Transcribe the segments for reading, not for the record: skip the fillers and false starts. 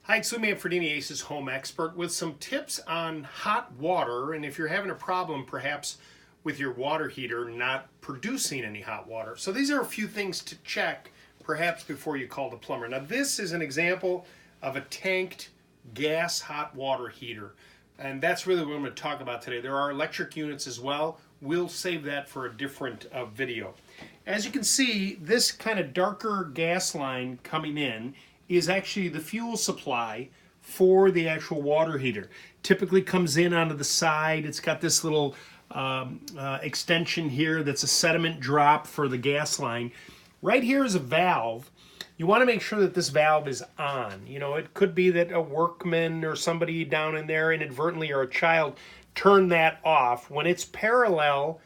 Hi, it's Manfredini, Ace's home expert, with some tips on hot water. And if you're having a problem perhaps with your water heater not producing any hot water. So these are a few things to check perhaps before you call the plumber. Now this is an example of a tanked gas hot water heater. And that's really what I'm going to talk about today. There are electric units as well. We'll save that for a different video. As you can see, this kind of darker gas line coming in is actually the fuel supply for the actual water heater. Typically comes in onto the side. It's got this little extension here that's a sediment drop for the gas line. Right here is a valve. You want to make sure that this valve is on. You know, it could be that a workman or somebody down in there inadvertently, or a child, turned that off. When it's parallel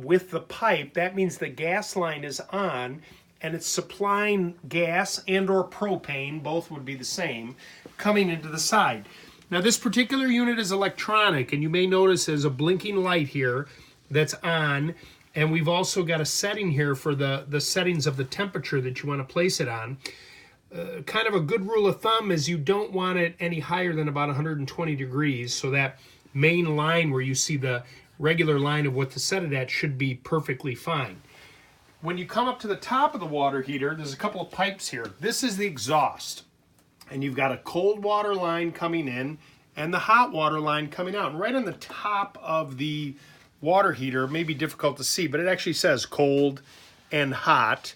with the pipe, that means the gas line is on and it's supplying gas and or propane, both would be the same, coming into the side. Now this particular unit is electronic, and you may notice there's a blinking light here that's on, and we've also got a setting here for the settings of the temperature that you want to place it on. Kind of a good rule of thumb is you don't want it any higher than about 120 degrees, so that main line where you see the regular line of what to set it at should be perfectly fine. When you come up to the top of the water heater, there's a couple of pipes here. This is the exhaust, and you've got a cold water line coming in and the hot water line coming out. And right on the top of the water heater, it may be difficult to see, but it actually says cold and hot.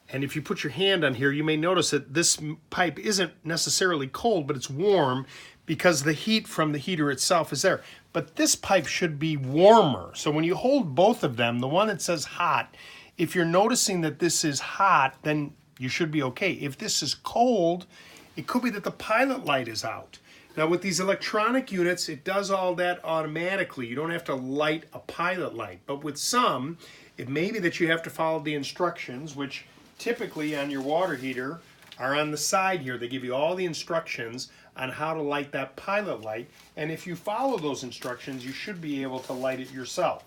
And if you put your hand on here, you may notice that this pipe isn't necessarily cold, but it's warm because the heat from the heater itself is there. But this pipe should be warmer. So when you hold both of them, the one that says hot, if you're noticing that this is hot, then you should be okay. If this is cold, it could be that the pilot light is out. Now with these electronic units, it does all that automatically. You don't have to light a pilot light. But with some, it may be that you have to follow the instructions, which typically on your water heater are on the side here. They give you all the instructions on how to light that pilot light. And if you follow those instructions, you should be able to light it yourself.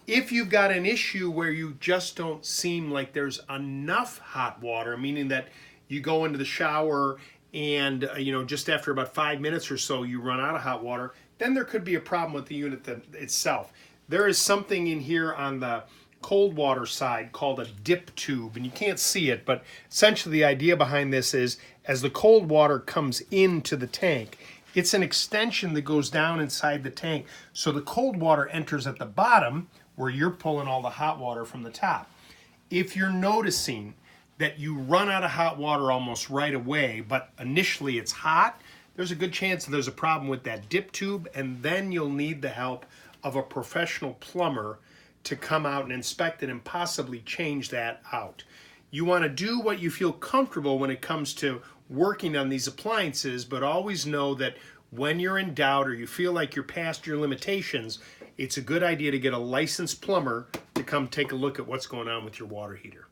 If you've got an issue where you just don't seem like there's enough hot water, meaning that you go into the shower and just after about 5 minutes or so you run out of hot water, then there could be a problem with the unit itself. There is something in here on the cold water side called a dip tube, and you can't see it, but essentially the idea behind this is as the cold water comes into the tank, it's an extension that goes down inside the tank, so the cold water enters at the bottom where you're pulling all the hot water from the top. If you're noticing that you run out of hot water almost right away, but initially it's hot, there's a good chance that there's a problem with that dip tube, and then you'll need the help of a professional plumber to come out and inspect it and possibly change that out. You want to do what you feel comfortable when it comes to working on these appliances, but always know that when you're in doubt or you feel like you're past your limitations, it's a good idea to get a licensed plumber to come take a look at what's going on with your water heater.